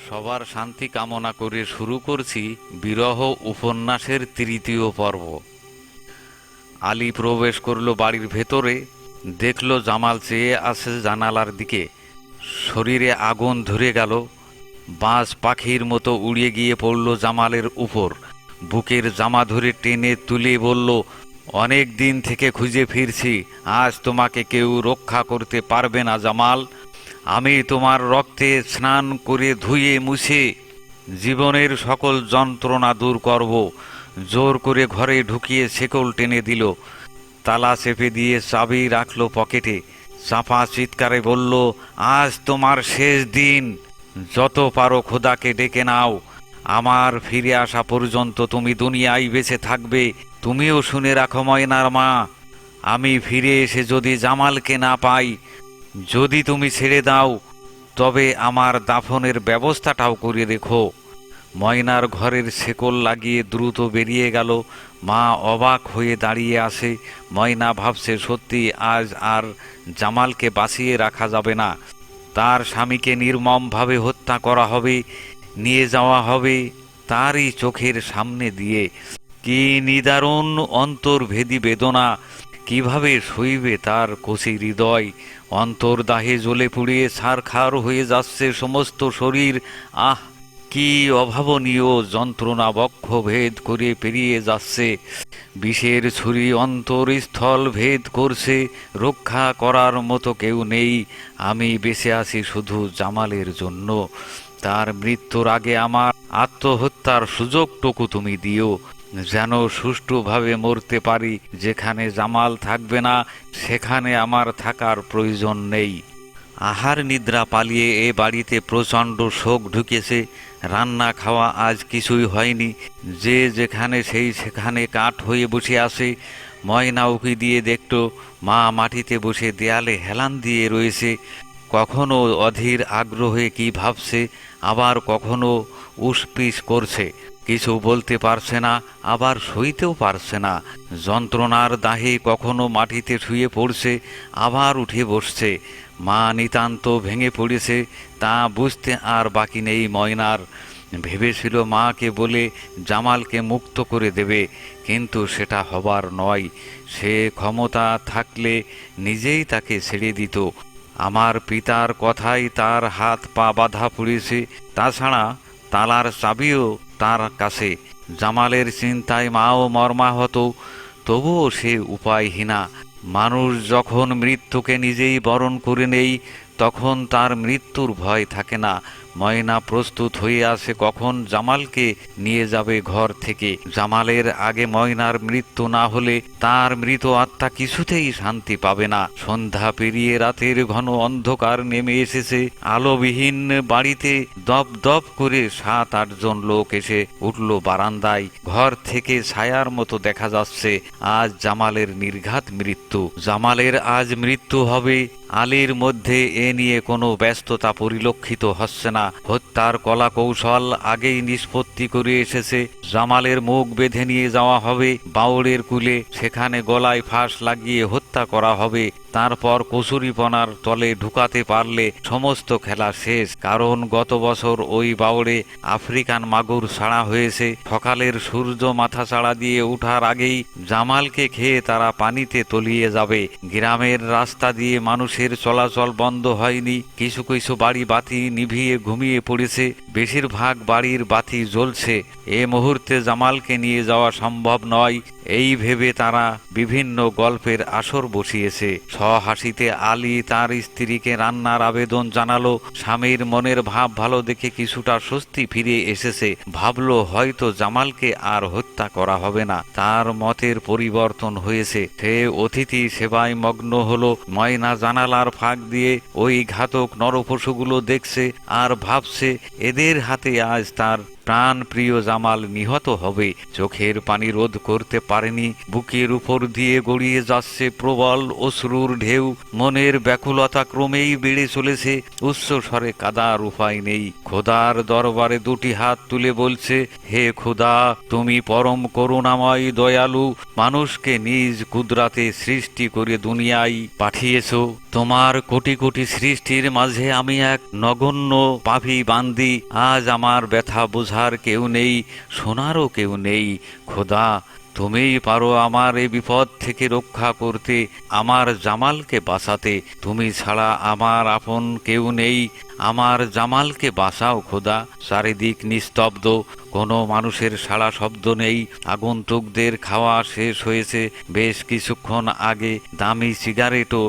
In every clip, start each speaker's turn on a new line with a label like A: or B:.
A: সবার শান্তি কামনা করে শুরু করছি বিরহ উপন্যাসের তৃতীয় পর্ব। আলী প্রবেশ করল বাড়ির ভেতরে। দেখল জামাল চেয়ে আছে জানালার দিকে। শরীরে আগুন ধরে গেল। বাজ পাখির মতো উড়িয়ে গিয়ে পড়ল জামালের উপর। বুকের জামা ধরে টেনে তুলে বলল, অনেক দিন থেকে খুঁজে ফিরছি, আজ তোমাকে কেউ রক্ষা করতে পারবে না জামাল। আমি তোমার রক্তে স্নান করে ধুয়ে মুছে জীবনের সকল যন্ত্রণা দূর করব। জোর করে ঘরে ঢুকিয়ে শেকল টেনে দিল। তালা চেপে দিয়ে চাবি রাখল পকেটে। চাপা চিৎকারে বলল, আজ তোমার শেষ দিন। যত পারো খোদাকে ডেকে নাও। আমার ফিরে আসা পর্যন্ত তুমি দুনিয়ায় বেঁচে থাকবে। তুমিও শুনে রাখো ময়নার মা, আমি ফিরে এসে যদি জামালকে না পাই, যদি তুমি ছেড়ে দাও, তবে আমার দাফনের ব্যবস্থাটাও করে রেখো। ময়নার ঘরের শেকল লাগিয়ে দ্রুত বেরিয়ে গেল। মা অবাক হয়ে দাঁড়িয়ে আসে। ময়না ভাবছে সত্যি আজ আর জামালকে বাঁচিয়ে রাখা যাবে না। তার স্বামীকে নির্মমভাবে হত্যা করা হবে, নিয়ে যাওয়া হবে তারই চোখের সামনে দিয়ে। কি নিদারুণ অন্তর্ভেদী বেদনা! কিভাবে সইবে তার কচি হৃদয়! অন্তর্দাহে জ্বলে পুড়িয়ে ছারখার হয়ে যাচ্ছে সমস্ত শরীর। আহ, কি অভাবনীয় যন্ত্রণা বক্ষ ভেদ করে পেরিয়ে যাচ্ছে। বিষের ছুরি অন্তরস্থল ভেদ করছে। রক্ষা করার মতো কেউ নেই। আমি বেঁচে আছি শুধু জামালের জন্য। তার মৃত্যুর আগে আমার আত্মহত্যার সুযোগটুকু তুমি দিও, যেন সুষ্ঠুভাবে মরতে পারি। যেখানে জামাল থাকবে না, সেখানে আমার থাকার প্রয়োজন নেই। আহার নিদ্রা পালিয়ে এ বাড়িতে প্রচণ্ড শোক ঢুকেছে। রান্না খাওয়া আজ কিছুই হয়নি। যে যেখানে সেই সেখানে কাঠ হয়ে বসে আসে। ময়না উকি দিয়ে দেখত মা মাটিতে বসে দেয়ালে হেলান দিয়ে রয়েছে। কখনো অধীর আগ্রহে কি ভাবছে, আবার কখনো উসপিস করছে। কিছু বলতে পারছে না, আবার সইতেও পারছে না। যন্ত্রণার দাহে কখনো মাটিতে শুয়ে পড়ছে, আবার উঠে বসছে। মা নিতান্ত ভেঙে পড়েছে, তা বুঝতে আর বাকি নেই ময়নার। ভেবেছিল মাকে বলে জামালকে মুক্ত করে দেবে, কিন্তু সেটা হবার নয়। সে ক্ষমতা থাকলে নিজেই তাকে ছেড়ে দিত। আমার পিতার কথাই তার হাত পা বাঁধা পড়েছে। তাছাড়া তালার চাবিও তার কাছে। জামালের চিন্তায় মাও মর্মাহত, তবুও সে উপায়হীনা। মানুষ যখন মৃত্যুকে নিজেই বরণ করে নেই, তখন তার মৃত্যুর ভয় থাকে না। ময়না প্রস্তুত হয়ে আসে কখন জামালকে নিয়ে যাবে ঘর থেকে। জামালের আগে ময়নার মৃত্যু না হলে তার মৃত আত্মা কিছুতেই শান্তি পাবে না। সন্ধ্যা পেরিয়ে রাতের ঘন অন্ধকার নেমে এসেছে। আলোবিহীন বাড়িতে দপ দপ করে 7-8 জন লোক এসে উঠল বারান্দায়। ঘর থেকে ছায়ার মতো দেখা যাচ্ছে আজ জামালের নির্ঘাত মৃত্যু। জামালের আজ মৃত্যু হবে। আলীর মধ্যে এ নিয়ে কোনো ব্যস্ততা পরিলক্ষিত হচ্ছে না। হত্যার কলা কৌশল আগেই নিষ্পত্তি করে এসেছে। জামালের মুখ বেঁধে নিয়ে যাওয়া হবে বাউড়ের কুলে, সেখানে গলায় ফাঁস লাগিয়ে হত্যা করা হবে। তারপর কচুরিপনার তলে ঢুকাতে পারলে সমস্ত খেলা শেষ। কারণ গত বছর ওই বাউড়ে আফ্রিকান মাগুর ছাড়া হয়েছে। সকালের সূর্য মাথা ছাড়া দিয়ে উঠার আগেই জামালকে খেয়ে তারা পানিতে তলিয়ে যাবে। গ্রামের রাস্তা দিয়ে মানুষের চলাচল বন্ধ হয়নি। কিছু কিছু বাড়ি বাতি নিভিয়ে ঘুমিয়ে পড়েছে, বেশিরভাগ বাড়ির বাতি জ্বলছে। এ মুহূর্তে জামালকে নিয়ে যাওয়া সম্ভব নয়, এই ভেবে তারা বিভিন্ন গল্পের আসর বসিয়েছে। সহাসিতে আলী তার স্ত্রীকে রান্নার আবেদন জানালো। স্বামীর মনের ভাব ভালো দেখে কিছুটা স্বস্তি ফিরে এসেছে। ভাবলো হয়তো জামালকে আর হত্যা করা হবে না। তার মতের পরিবর্তন হয়েছে। সে অতিথি সেবায় মগ্ন হলো। ময়না জানালার ফাঁক দিয়ে ওই ঘাতক নরপশুগুলো দেখছে আর ভাবছে এদের হাতে আজ তার প্রাণ প্রিয় জামাল নিহত হবে। চোখের পানি রোধ করতে পারেনি। বুকের উপর দিয়ে গড়িয়ে যাচ্ছে প্রবল অশ্রুর ঢেউ। মনের ব্যাকুলতা ক্রমেই বেড়ে চলেছে। উচ্চ স্বরে কাদার উপায় নেই। খোদার দরবারে দুটি হাত তুলে বলছে, হে খোদা, তুমি পরম করুণাময় দয়ালু। মানুষকে নিজ কুদরাতে সৃষ্টি করে দুনিয়ায় পাঠিয়েছ। তোমার কোটি কোটি সৃষ্টির মাঝে আমি এক নগণ্য পাপী বান্দি। আজ আমার ব্যথা বোঝার কেউ নেই, শোনারও কেউ নেই। খোদা, তুমিই পারো আমার এই বিপদ থেকে রক্ষা করতে, আমার জামালকে বাঁচাতে। তুমি ছাড়া আমার আপন কেউ নেই, আমার জামালকে বাঁচাও খোদা। চারিদিক নিস্তব্ধ, কোনো মানুষের সাড়া শব্দ নেই। আগন্তুকদের খাওয়া শেষ হয়েছে বেশ কিছুক্ষণ আগে। দামি সিগারেটও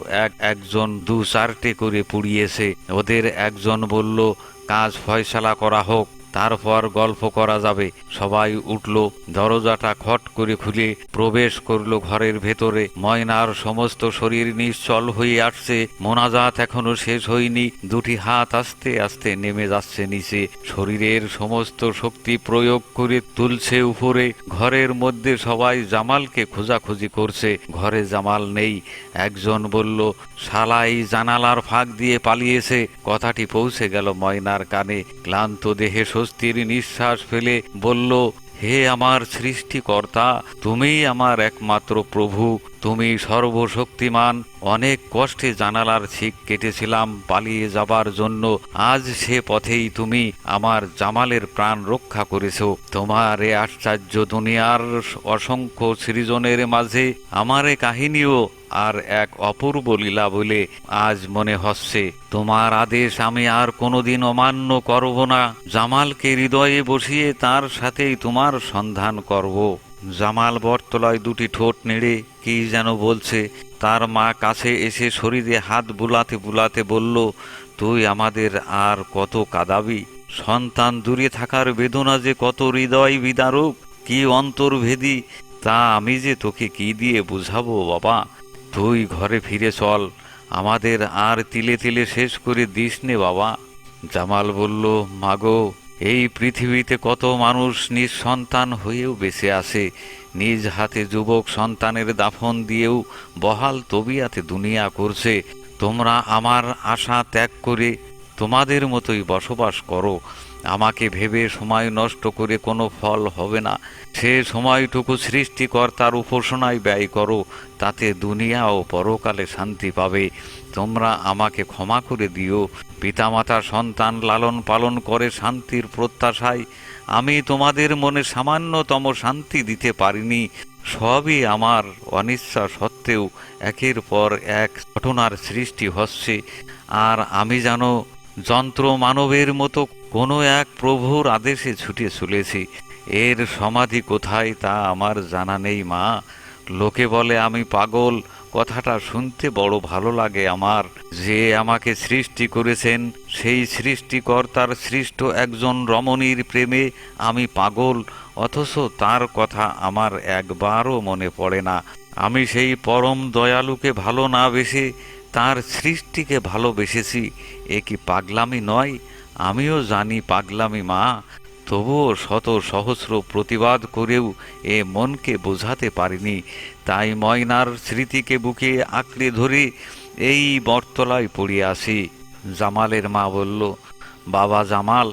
A: একজন দু চারটে করে পুড়িয়েছে। ওদের একজন বলল, কাজ ফয়সালা করা হোক, তারপর গল্প করা যাবে। সবাই উঠল, দরজাটা খট করে খুলে প্রবেশ করলো ঘরের ভেতরে। ময়নার সমস্ত শরীর নিশ্চল হয়ে আসছে, মোনাজাত এখনো শেষ হয়নি। দুটি হাত আস্তে আস্তে নেমে যাচ্ছে নিচে, শরীরের সমস্ত শক্তি প্রয়োগ করে তুলছে উপরে। ঘরের মধ্যে সবাই জামালকে খোঁজাখুঁজি করছে, ঘরে জামাল নেই। একজন বলল, শালাই জানালার ফাঁক দিয়ে পালিয়েছে। কথাটি পৌঁছে গেল ময়নার কানে। ক্লান্ত দেহে স্বস্তির নিঃশ্বাস ফেলে বলল, হে আমার সৃষ্টিকর্তা, তুমিই আমার একমাত্র প্রভু, তুমি সর্বশক্তিমান। অনেক কষ্টে জানালার ছিক কেটেছিলাম পালিয়ে যাবার জন্য, আজ সে পথেই তুমি আমার জামালের প্রাণ রক্ষা করেছ। তোমার এ আশ্চর্য দুনিয়ার অসংখ্য সৃজনের মাঝে আমার এ কাহিনীও আর এক অপূর্ব লীলা বলে আজ মনে হচ্ছে। তোমার আদেশ আমি আর কোনোদিন অমান্য করব না। জামালকে হৃদয়ে বসিয়ে তার সাথেই তোমার সন্ধান করব। জামাল বটতলায় দুটি ঠোঁট নেড়ে কি যেন বলছে। তার মা কাছে এসে শরীরে হাত বুলাতে বুলাতে বলল, তুই আমাদের আর কত কাঁদাবি? সন্তান দূরে থাকার বেদনা যে কত হৃদয় বিদারক, কি অন্তর্ভেদী, তা আমি যে তোকে কি দিয়ে বুঝাবো বাবা। তুই ঘরে ফিরে চল, আমাদের আর তিলে তিলে শেষ করে দিস নে বাবা। জামাল বলল, মাগো, এই পৃথিবীতে কত মানুষ নিঃসন্তান হয়েও বেঁচে আছে, নিজ হাতে যুবক সন্তানের দাফন দিয়েও বহাল তবিয়াতে দুনিয়া করছে। তোমরা আমার আশা ত্যাগ করে তোমাদের মতোই বসবাস করো। আমাকে ভেবে সময় নষ্ট করে কোনো ফল হবে না। সে সময়টুকু সৃষ্টিকর্তার উপাসনায় ব্যয় করো, তাতে দুনিয়া ও পরকালে শান্তি পাবে। তোমরা আমাকে ক্ষমা করে দিও। পিতামাতা সন্তান লালন পালন করে শান্তির প্রত্যাশায় আমি তোমাদের মনে সামান্যতম শান্তি দিতে পারিনি। সবই আমার অনিচ্ছা সত্ত্বেও একের পর এক ঘটনার সৃষ্টি হচ্ছে, আর আমি যেন যন্ত্র মানবের মতো কোনো এক প্রভুর আদেশে ছুটে চলেছি। এর সমাধি কোথায় তা আমার জানা নেই মা। লোকে বলে আমি পাগল, কথাটা শুনতে বড় ভালো লাগে আমার। যে আমাকে সৃষ্টি করেছেন সেই সৃষ্টিকর্তার সৃষ্ট একজন রমণীর প্রেমে আমি পাগল, অথচ তার কথা আমার একবারও মনে পড়ে না। আমি সেই পরম দয়ালুকে ভালো না বেসে তার সৃষ্টিকে ভালোবেসেছি। এ কি পাগলামি নয়? আমিও জানি পাগলামি মা, তবুও শত সহস্র প্রতিবাদ করেও এ মনকে বোঝাতে পারিনি। তাই ময়নার স্মৃতিকে বুকে আঁকড়ে ধরে এই বটতলায় পড়ে আসি। জামালের মা বলল, বাবা জামাল,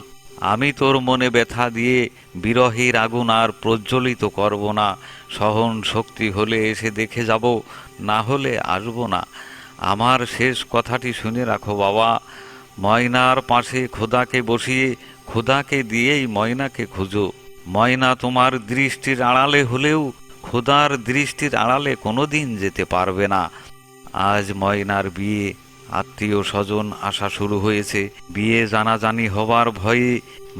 A: আমি তোর মনে ব্যথা দিয়ে বিরহের আগুন আর প্রজ্বলিত করব না। সহন শক্তি হলে এসে দেখে যাব, না হলে আসব না। আমার শেষ কথাটি শুনে রাখো বাবা। ময়নার পাশে খোদাকে বসিয়ে খোদাকে দিয়েই ময়নাকে খুঁজো। ময়না তোমার দৃষ্টির আড়ালে হলেও খোদার দৃষ্টির আড়ালে কোনোদিন যেতে পারবে না। আজ ময়নার বিয়ে, আত্মীয় স্বজন আসা শুরু হয়েছে। বিয়ে জানাজানি হবার ভয়ে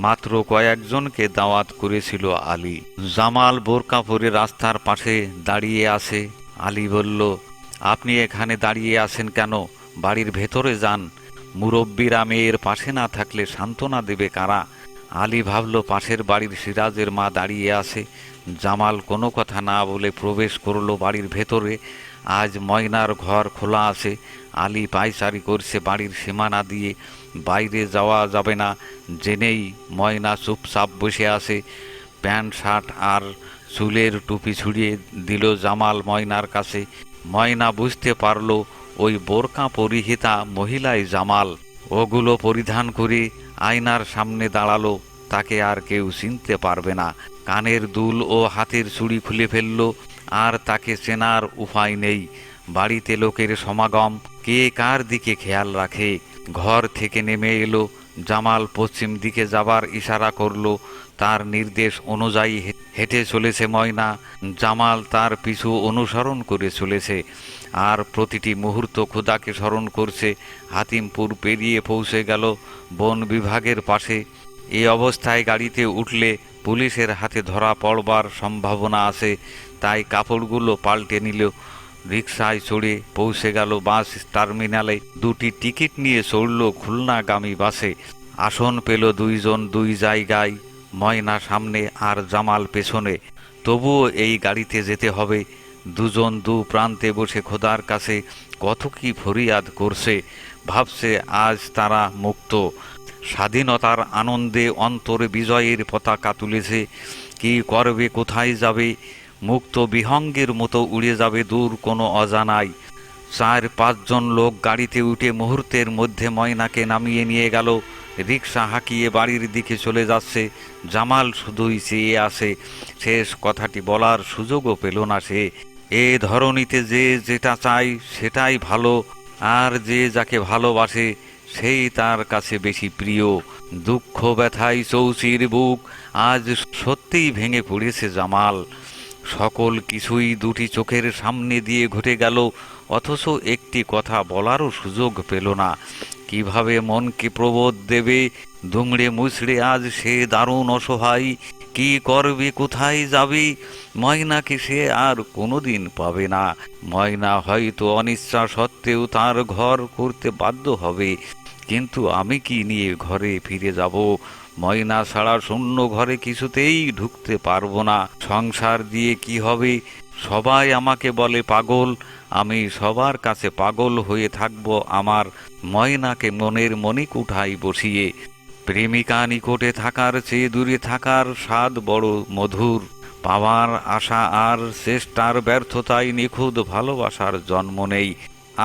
A: মাত্র কয়েকজনকে দাওয়াত করেছিল আলী। জামাল বোরকা পরে রাস্তার পাশে দাঁড়িয়ে আছে। আলী বলল, আপনি এখানে দাঁড়িয়ে আছেন কেন? বাড়ির ভেতরে যান। মুরব্বীরা মেয়ের পাশে না থাকলে সান্ত্বনা দেবে কারা? আলী ভাবল পাশের বাড়ির সিরাজের মা দাঁড়িয়ে আছে। জামাল কোনো কথা না বলে প্রবেশ করলো বাড়ির ভেতরে। আজ ময়নার ঘর খোলা আছে। আলী পায়চারি করছে বাড়ির সীমানা দিয়ে, বাইরে যাওয়া যাবে না জেনেই ময়না চুপচাপ বসে আছে। প্যান্ট শার্ট আর চুলের টুপি ছুড়িয়ে দিল জামাল ময়নার কাছে। ময়না বুঝতে পারল ওই বোরকা পরিহিতা মহিলাই জামাল। ওগুলো পরিধান করে আয়নার সামনে দাঁড়ালো। তাকে আর কেউ চিনতে পারবে না। কানের দুল ও হাতের চুড়ি খুলে ফেলল, আর তাকে চেনার উপায় নেই। বাড়িতে লোকের সমাগম, কে কার দিকে খেয়াল রাখে। ঘর থেকে নেমে এলো, জামাল পশ্চিম দিকে যাবার ইশারা করলো। তার নির্দেশ অনুযায়ী হেঁটে চলেছে ময়না। জামাল তার পিছু অনুসরণ করে চলেছে, আর প্রতিটি মুহূর্ত খোদাকে স্মরণ করছে। হাতিমপুর পেরিয়ে পৌঁছে গেল বন বিভাগের পাশে। এই অবস্থায় গাড়িতে উঠলে পুলিশের হাতে ধরা পড়বার সম্ভাবনা আছে, তাই কাপড়গুলো পাল্টে নিল। রিকশায় চড়ে পৌঁছে গেল বাস টার্মিনালে। দুটি টিকিট নিয়ে চড়ল খুলনাগামী বাসে। আসন পেল দুইজন দুই জায়গায়, ময়না সামনে আর জামাল পেছনে। তবুও এই গাড়িতে যেতে হবে। দুজন দু প্রান্তে বসে খোদার কাছে কত কি ফরিয়াদ করছে। ভাবছে আজ তারা মুক্ত, স্বাধীনতার আনন্দে অন্তরে বিজয়ের পতাকা তুলেছে। কি করবে, কোথায় যাবে? মুক্ত বিহঙ্গের মতো উড়ে যাবে দূর কোনো অজানায়। 4-5 জন লোক গাড়িতে উঠে মুহূর্তের মধ্যে ময়নাকে নামিয়ে নিয়ে গেল। রিকশা হাঁকিয়ে বাড়ির দিকে চলে যাচ্ছে। জামাল শুধুই চেয়ে আসে, শেষ কথাটি বলার সুযোগও পেল না সে। এ ধরনীতে যে যেটা চায় সেটাই ভালো, আর যে যাকে ভালোবাসে সেই তার কাছে বেশি প্রিয়। দুঃখ ব্যথায় চৌচির বুক আজ সত্যিই ভেঙে পড়েছে জামাল। সকল কিছুই দুটি চোখের সামনে দিয়ে ঘটে গেল, অথচ একটি কথা বলারও সুযোগ পেল না। কিভাবে মনকে প্রবোধ দেবে? দুমড়ে মুচড়ে আজ সে দারুণ অসহায়। কি করবে, কোথায় যাবে? ময়নাকে সে আর কোনোদিন পাবে না। ময়না হয়তো অনিচ্ছা সত্ত্বেও তার ঘর করতে বাধ্য হবে, কিন্তু আমি কি নিয়ে ঘরে ফিরে যাব? ময়না ছাড়া শূন্য ঘরে কিছুতেই ঢুকতে পারবো না। সংসার দিয়ে কি হবে? সবাই আমাকে বলে পাগল, আমি সবার কাছে পাগল হয়ে থাকব আমার ময়নাকে মনের মণিকুঠায় বসিয়ে। প্রেমিকা নিকটে থাকার চেয়ে দূরে থাকার স্বাদ বড় মধুর। পাওয়ার আশা আর চেষ্টার ব্যর্থতায় নিখুঁত ভালোবাসার জন্ম নেই।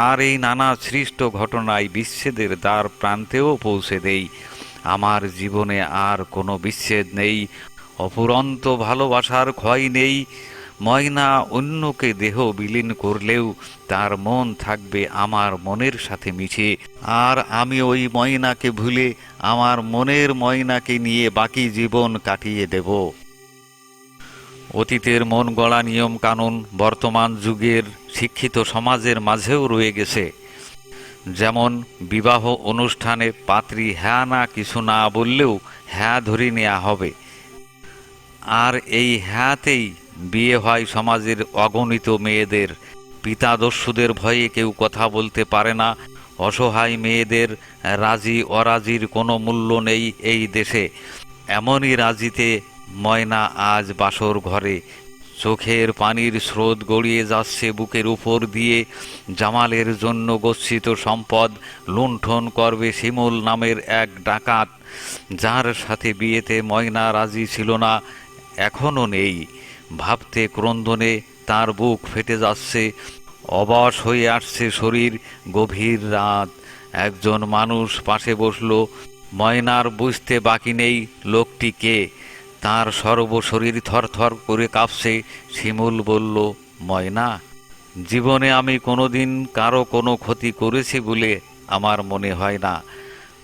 A: আর এই নানা সৃষ্ট ঘটনায় বিচ্ছেদের দ্বার প্রান্তেও পৌঁছে দেই। আমার জীবনে আর কোনো বিচ্ছেদ নেই, অফুরন্ত ভালোবাসার ক্ষয় নেই। ময়না অন্যকে দেহ বিলীন করলেও তার মন থাকবে আমার মনের সাথে মিশে, আর আমি ওই ময়নাকে ভুলে আমার মনের ময়নাকে নিয়ে বাকি জীবন কাটিয়ে দেব। অতীতের মন গড়া নিয়ম কানুন বর্তমান যুগের শিক্ষিত সমাজের মাঝেও রয়ে গেছে। যেমন বিবাহ অনুষ্ঠানে পাত্রী হ্যাঁ না কিছু না বললেও হ্যাঁ ধরে নেওয়া হবে, আর এই হ্যাঁতেই বিয়ে হয় সমাজের অগণিত মেয়েদের। পিতাদস্যুদের ভয়ে কেউ কথা বলতে পারে না। অসহায় মেয়েদের রাজি অরাজির কোনো মূল্য নেই এই দেশে। এমনই রাজিতে ময়না আজ বাসর ঘরে। চোখের পানির স্রোত গড়িয়ে যাচ্ছে বুকের উপর দিয়ে। জামালের জন্য গচ্ছিত সম্পদ লুণ্ঠন করবে শিমুল নামের এক ডাকাত, যার সাথে বিয়েতে ময়না রাজি ছিল না, এখনও নেই। ভাবতে ক্রন্দনে তার বুক ফেটে যাচ্ছে, অবশ হয়ে আসছে শরীর। গভীর রাত, একজন মানুষ পাশে বসল। ময়নার বুঝতে বাকি নেই লোকটি কে। তার সর্বশরীর থরথর করে কাঁপছে। শিমুল বলল, ময়না, জীবনে আমি কোনোদিন কারো কোনো ক্ষতি করেছি বলে আমার মনে হয় না।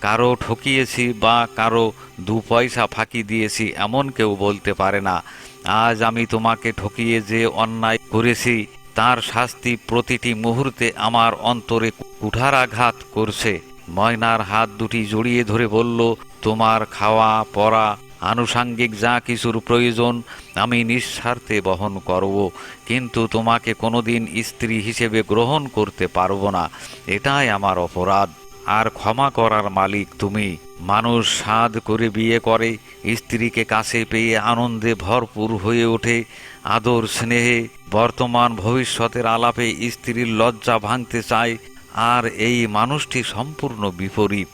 A: কারো ঠকিয়েছি বা কারো 2 পয়সা ফাঁকি দিয়েছি এমন কেউ বলতে পারে না। আজ আমি তোমাকে ঠকিয়ে যে অন্যায় করেছি তার শাস্তি প্রতিটি মুহূর্তে আমার অন্তরে কুঠারাঘাত করছে। ময়নার হাত দুটি জড়িয়ে ধরে বলল, তোমার খাওয়া পরা আনুষাঙ্গিক যা কিছুর প্রয়োজন আমি নিঃস্বার্থে বহন করব, কিন্তু তোমাকে কোনোদিন স্ত্রী হিসেবে গ্রহণ করতে পারবো না। এটাই আমার অপরাধ, আর ক্ষমা করার মালিক তুমি। মানুষ সাধ করে বিয়ে করে, স্ত্রীকে কাছে পেয়ে আনন্দে ভরপুর হয়ে ওঠে। আদর স্নেহে বর্তমান ভবিষ্যতের আলাপে স্ত্রীর লজ্জা ভাঙতে চায়, আর এই মানুষটি সম্পূর্ণ বিপরীত।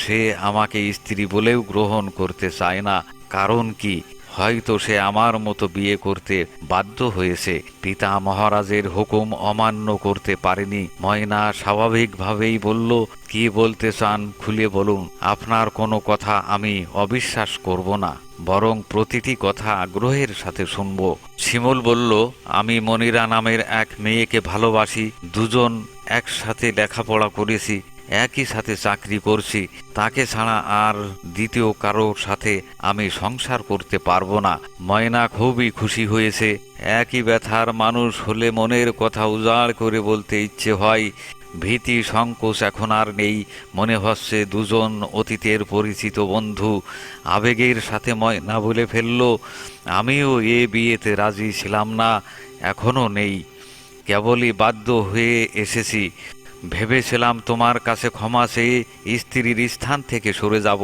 A: সে আমাকে স্ত্রী বলেও গ্রহণ করতে চায় না। কারণ কি? হয়তো সে আমার মতো বিয়ে করতে বাধ্য হয়েছে। পিতা মহারাজের হুকুম অমান্য করতে পারেনি। ময়না স্বাভাবিকভাবেই বলল, কি বলতে চান খুলে বলুন। আপনার কোনো কথা আমি অবিশ্বাস করব না, বরং প্রতিটি কথা আগ্রহের সাথে শুনব। শিমুল বলল, আমি মনিরা নামের এক মেয়েকে ভালোবাসি। দুজন একসাথে লেখাপড়া করেছি, একই সাথে চাকরি করছি। তাকে ছাড়া আর দ্বিতীয় কারোর সাথে আমি সংসার করতে পারবো না। ময়না খুবই খুশি হয়েছে। একই ব্যথার মানুষ হলে মনের কথা উজাড় করে বলতে ইচ্ছে হয়। ভীতি সংকোচ এখন আর নেই। মনে হচ্ছে দুজন অতীতের পরিচিত বন্ধু। আবেগের সাথে ময়না বলে ফেলল, আমিও এ বিয়েতে রাজি ছিলাম না, এখনো নেই, কেবলই বাধ্য হয়ে এসেছি। ভেবেছিলাম তোমার কাছে ক্ষমা চেয়ে স্ত্রীর স্থান থেকে সরে যাব।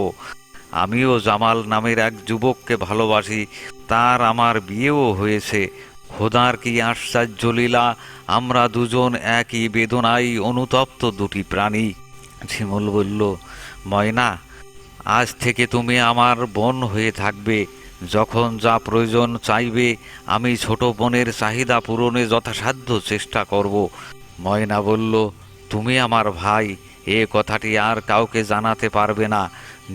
A: আমিও জামাল নামের এক যুবককে ভালোবাসি, তার আমার বিয়েও হয়েছে। খোদার কি আশ্চর্য লীলা, আমরা দুজন একই বেদনায় অনুতপ্ত দুটি প্রাণী। শিমুল বলল, ময়না, আজ থেকে তুমি আমার বোন হয়ে থাকবে। যখন যা প্রয়োজন চাইবে আমি ছোট বোনের চাহিদা পূরণে যথাসাধ্য চেষ্টা করব। ময়না বলল, তুমি আমার ভাই, এ কথাটি আর কাউকে জানাতে পারবে না।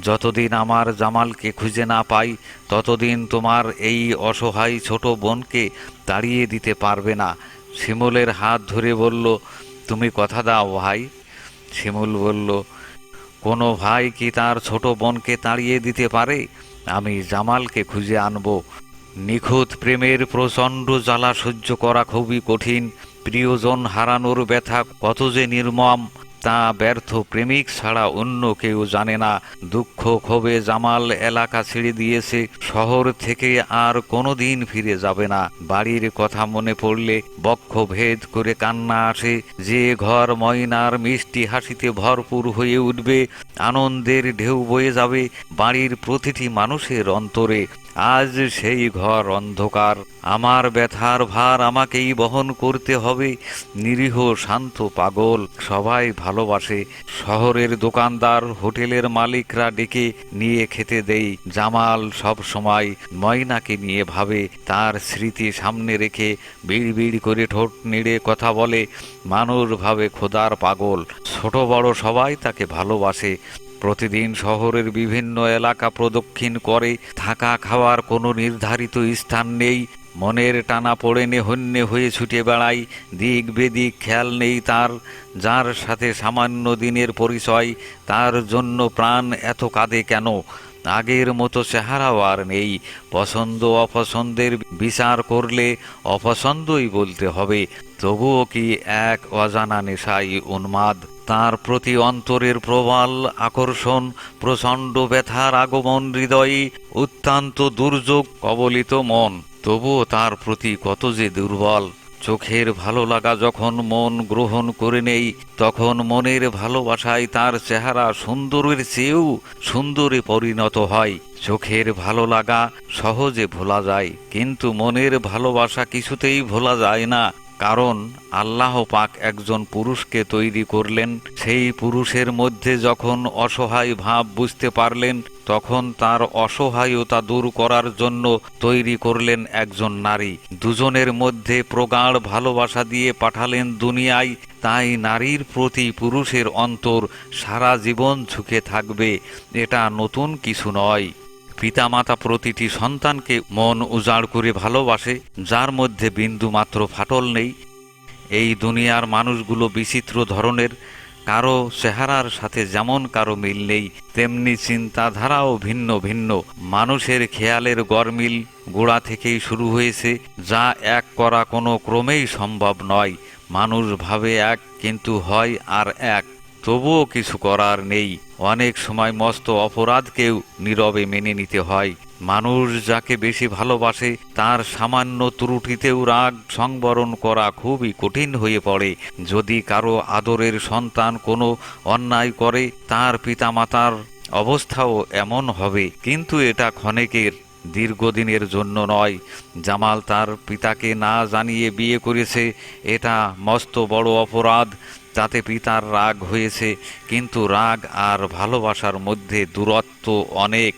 A: যতদিন আমার জামালকে খুঁজে না পাই ততদিন তোমার এই অসহায় ছোট বোনকে তাড়িয়ে দিতে পারবে না। শিমুলের হাত ধরে বলল, তুমি কথা দাও ভাই। শিমুল বলল, কোনো ভাই কি তার ছোট বোনকে তাড়িয়ে দিতে পারে? আমি জামালকে খুঁজে আনব। নিখুঁত প্রেমের প্রচণ্ড জ্বালা সহ্য করা খুবই কঠিন। প্রিয়জন হারানোর ব্যথা কত যে নির্মম তা ব্যর্থ প্রেমিক ছাড়া অন্য কেউ জানে না। দুঃখ ক্ষোভে জামাল এলাকা ছেড়ে দিয়েছে। শহর থেকে আর কোনোদিন ফিরে যাবে না। বাড়ির কথা মনে পড়লে বক্ষ ভেদ করে কান্না আসে। যে ঘর ময়নার মিষ্টি হাসিতে ভরপুর হয়ে উঠবে, আনন্দের ঢেউ বয়ে যাবে বাড়ির প্রতিটি মানুষের অন্তরে, আজ সেই ঘর অন্ধকার। আমার ব্যথার ভার আমাকেই বহন করতে হবে। নিরীহ শান্ত পাগল সবাই ভালোবাসে। শহরের দোকানদার হোটেলের মালিকরা ডেকে নিয়ে খেতে দেই। জামাল সব সময় ময়নাকে নিয়ে ভাবে, তার স্মৃতি সামনে রেখে বিড় বিড় করে ঠোঁট নেড়ে কথা বলে। মানুষ ভাবে খোদার পাগল। ছোট বড় সবাই তাকে ভালোবাসে। প্রতিদিন শহরের বিভিন্ন এলাকা প্রদক্ষিণ করে। থাকা খাওয়ার কোনো নির্ধারিত স্থান নেই। মনের টানা পড়েনে হন্যে হয়ে ছুটে বেড়ায়। দিক বেদিক খেয়াল নেই তার। যার সাথে সামান্য দিনের পরিচয়, তার জন্য প্রাণ এত কাঁদে কেন? আগের মতো চেহারাও আর নেই। পছন্দ অপছন্দের বিচার করলে অপছন্দই বলতে হবে। তবুও কি এক অজানা নেশায় উন্মাদ। তার প্রতি অন্তরের প্রবল আকর্ষণ। প্রচণ্ড ব্যথার আগমন হৃদয়ে, অত্যন্ত দুর্যোগ কবলিত মন। তবুও তার প্রতি কত যে দুর্বল। চোখের ভালো লাগা যখন মন গ্রহণ করে নেই, তখন মনের ভালোবাসায় তার চেহারা সুন্দরের চেয়েও সুন্দরে পরিণত হয়। চোখের ভালো লাগা সহজে ভোলা যায়, কিন্তু মনের ভালোবাসা কিছুতেই ভোলা যায় না। কারণ আল্লাহ পাক একজন পুরুষকে তৈরি করলেন। সেই পুরুষের মধ্যে যখন অসহায় ভাব বুঝতে পারলেন, তখন তার অসহায়তা দূর করার জন্য তৈরি করলেন একজন নারী। দুজনের মধ্যে প্রগাঢ় ভালোবাসা দিয়ে পাঠালেন দুনিয়ায়। তাই নারীর প্রতি পুরুষের অন্তর সারা জীবন ঝুঁকে থাকবে, এটা নতুন কিছু নয়। পিতামাতা প্রতিটি সন্তানকে মন উজাড় করে ভালোবাসে, যার মধ্যে বিন্দুমাত্র ফাটল নেই। এই দুনিয়ার মানুষগুলো বিচিত্র ধরনের। কারো চেহারার সাথে যেমন কারো মিল নেই, তেমনি চিন্তাধারাও ভিন্ন ভিন্ন। মানুষের খেয়ালের গরমিল গোড়া থেকেই শুরু হয়েছে, যা এক করা কোনো ক্রমেই সম্ভব নয়। মানুষ ভাবে এক, কিন্তু হয় আর এক। তবুও কিছু করার নেই। অনেক সময় মস্ত অপরাধকেও নীরবে মেনে নিতে হয়। মানুষ যাকে বেশি ভালোবাসে তার সামান্য ত্রুটিতেও রাগ সংবরণ করা খুবই কঠিন হয়ে পড়ে। যদি কারো আদরের সন্তান কোনো অন্যায় করে, তার পিতামাতার অবস্থাও এমন হবে, কিন্তু এটা ক্ষণিকের, দীর্ঘদিনের জন্য নয়। জামাল তার পিতাকে না জানিয়ে বিয়ে করেছে, এটা মস্ত বড় অপরাধ। তাতে পিতার রাগ হয়েছে, কিন্তু রাগ আর ভালোবাসার মধ্যে দূরত্ব অনেক।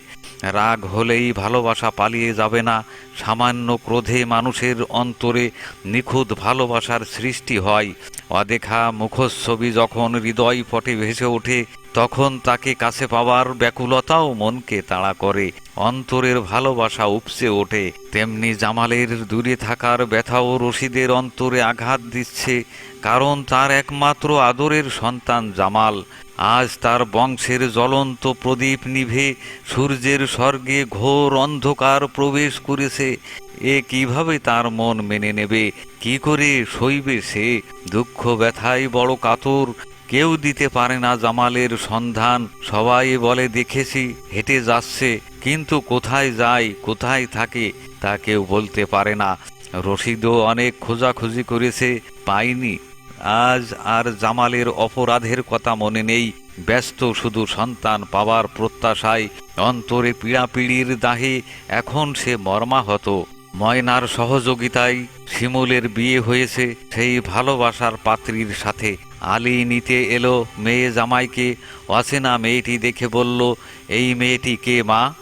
A: রাগ হলেই ভালোবাসা পালিয়ে যাবে না। সামান্য ক্রোধে মানুষের অন্তরে নিখুঁত ভালোবাসার সৃষ্টি হয়। অদেখা মুখচ্ছবি যখন হৃদয় পটে ভেসে ওঠে, তখন তাকে কাছে পাওয়ার ব্যাকুলতাও মনকে তাড়া করে। অন্তরের ভালোবাসা উপচে ওঠে। তেমনি জামালের দূরে থাকার ব্যথাও রশিদের অন্তরে আঘাত দিচ্ছে, কারণ তার একমাত্র আদরের সন্তান জামাল। আজ তার বংশের জ্বলন্ত প্রদীপ নিভে সূর্যের স্বর্গে ঘোর অন্ধকার প্রবেশ করেছে। এ কিভাবে তার মন মেনে নেবে? কি করে সইবে সে? দুঃখ ব্যথায় বড় কাতর। কেউ দিতে পারে না জামালের সন্ধান। সবাই বলে দেখেছি হেঁটে যাচ্ছে, কিন্তু কোথায় যায়, কোথায় থাকে, তা কেউ বলতে পারে না। রশিদও অনেক খোঁজাখুঁজি করেছে, পায়নি। আজ আর জামালের অপরাধের কথা মনে নেই, ব্যস্ত শুধু সন্তান পাওয়ার প্রত্যাশায়। অন্তরে পীড়াপিড়ির দাহে এখন সে মর্মাহত। ময়নার সহযোগিতায় শিমুলের বিয়ে হয়েছে সেই ভালোবাসার পাত্রীর সাথে। আলী নিতে এলো মেয়ে জামাইকে। অচেনা মেয়েটি দেখে বলল, এই মেয়েটি কে মা?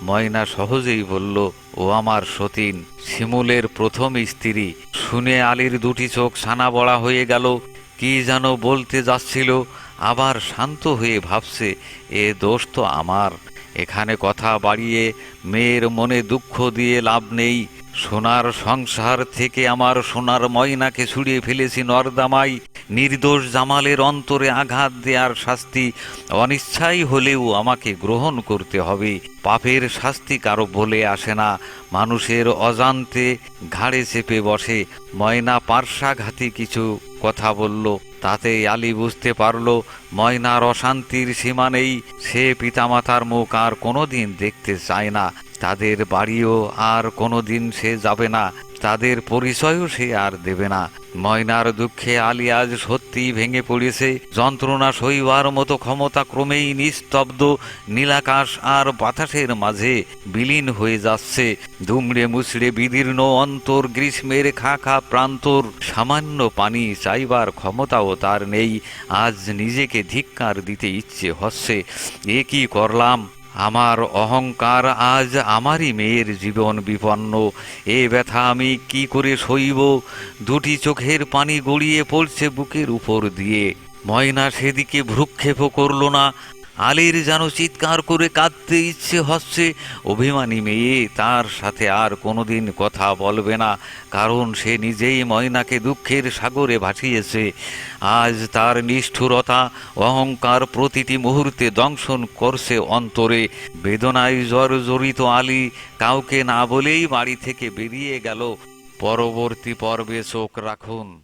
A: ময়না সহজেই বলল, ও আমার সতীন, শিমুলের প্রথম স্ত্রী। শুনে আলীর দুটি চোখ ছানা বড়া হয়ে গেল। কি যেন বলতে যাচ্ছিল, আবার শান্ত হয়ে ভাবছে, এ দোষ তো আমার। এখানে কথা বাড়িয়ে মেয়ের মনে দুঃখ দিয়ে লাভ নেই। সোনার সংসার থেকে আমার সোনার ময়নাকে ছুড়িয়ে ফেলেছি নর্দামাই। নির্দোষ জামালের অন্তরে আঘাত দেওয়ার শাস্তি অনিচ্ছাই হলেও আমাকে গ্রহণ করতে হবে। পাপের শাস্তি কারো বলে আসে না, মানুষের অজান্তে ঘাড়ে চেপে বসে। ময়না পার্শ্বাঘাতী কিছু কথা বলল, তাতে আলী বুঝতে পারল ময়নার অশান্তির সীমা নেই। সে পিতামাতার মুখ আর কোনোদিন দেখতে চায় না। তাদের বাড়িও আর কোনোদিন সে যাবে না। তাদের পরিচয়ও সে আর দেবে না। ময়নার দুঃখে আলী আজ সত্যিই ভেঙে পড়েছে। যন্ত্রণা সইবার মতো ক্ষমতা ক্রমেই নিস্তব্ধ নীলাকাশ আর বাতাসের মাঝে বিলীন হয়ে যাচ্ছে। দুমড়ে মুচড়ে বিদীর্ণ অন্তর, গ্রীষ্মের খা খা প্রান্তর। সামান্য পানি চাইবার ক্ষমতাও তার নেই। আজ নিজেকে ধিক্কার দিতে ইচ্ছে হচ্ছে। এ কি করলাম? আমার অহংকার, আজ আমারই মেয়ের জীবন বিপন্ন। এ ব্যথা আমি কি করে সইব? দুটি চোখের পানি গড়িয়ে পড়ছে বুকের উপর দিয়ে। ময়না সেদিকে ভ্রুক্ষেপও করল না। আলীর যেন চিৎকার করে কাঁদতে ইচ্ছে হচ্ছে। অভিমানী মেয়ে তার সাথে আর কোনোদিন কথা বলবে না, কারণ সে নিজেই ময়নাকে দুঃখের সাগরে ভাসিয়েছে। আজ তার নিষ্ঠুরতা, অহংকার প্রতিটি মুহূর্তে দংশন করছে অন্তরে। বেদনায় জর্জরিত আলী কাউকে না বলেই বাড়ি থেকে বেরিয়ে গেল। পরবর্তী পর্বে চোখ রাখুন।